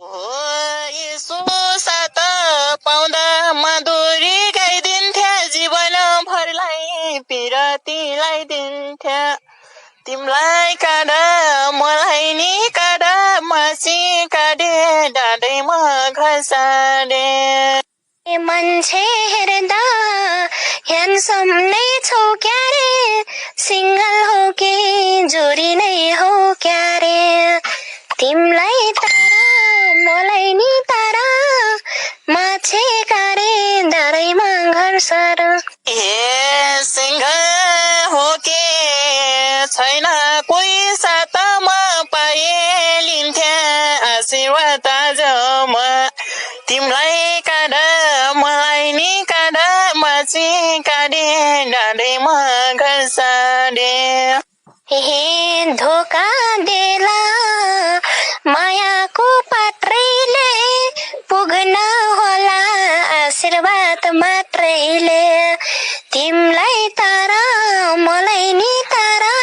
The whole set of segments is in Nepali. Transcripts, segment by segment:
हो यसो साथ पाउँदा मधुरी गाइदिन्थ्या जीवनभरलाई पिरतीलाई दिन्थ्या तिमलाई काँड मलाई नि काँड मासी काँडे डाँडैमा घर साडे मान्छे हेर्दा ह्यान्डसम नै छौ क्यारे सिंगल हो कि जोडी नै हो क्यारे तिमलाई तारा मलाई नि तारा माछे कारे डाँडैमा घर सार ए सिंगल हो के छैन कोही साथमा पाए लिन्थ्या आशीर्वाद आजमा तिमलाई काँड मलाई नि काँड माछी काँडे डाँडैमा घर साडे हे धोका देला मायाको पात्रैले पुग्न होला आशीर्वाद मात्रैले तिमलाई तारा मलाई नि तारा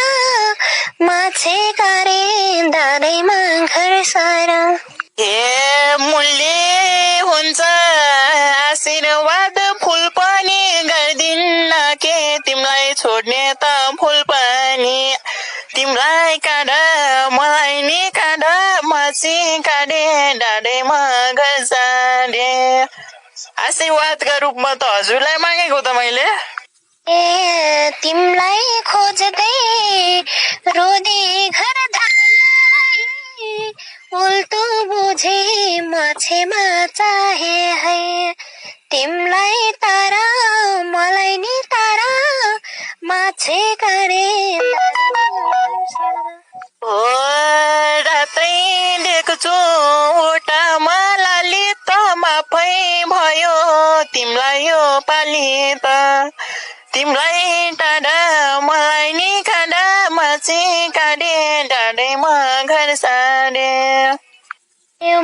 माछे कारे डाँडैमा घर सारा ए मूल्य हुन्छ आशीर्वाद फुल पनि गर्दिन्न के तिमीलाई छोड्ने त फुल पनि तिमीलाई काँड मलाई नि काँड माछी काँडे डाँडैमा घर साडे आशीर्वादका रूपमा त हजुरलाई मागेको त मैले ए तिमलाई खोज्दै रोदे घर धाई उल्टो बुझे माछेमा चाहे है तिमलाई तारा मलाई नि तारा माछे काँडे हो रात्रै देख्छु ओटामा लाली त माफै भयो तिमलाई यो पाली त तिमलाई टाढा मलाई नि काँडा माछी काँडे डाँडैमा घर साडे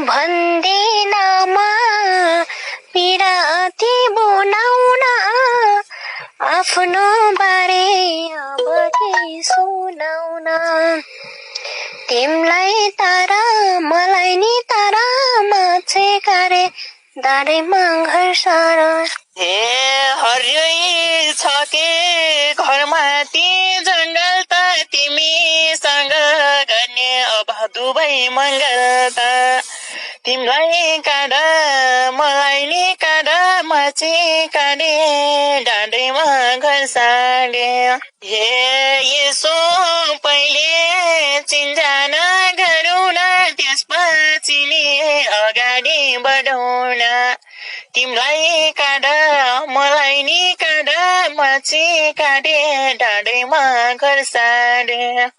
भन्दिनमा पिराती बनाउन आफ्नो बारे अब के सुनाउन तिमलाई तारा मलाई नि तारा माछे कारे डाँडैमा घर सारा हे हरियै छ के घरमाथि जङ्गल त तिमीसँग गर्ने अब दुवै मङ्गल त तिमीलाई काँड मलाई नि काँड माछी काँडे डाँडैमा घर साडे हे यसो पहिले चिन्जान गरौँ न त्यसपछि नि अगाडि बढौँ न तिमलाई काँड मलाई नि काँड माछी काँडे डाँडैमा घर साडे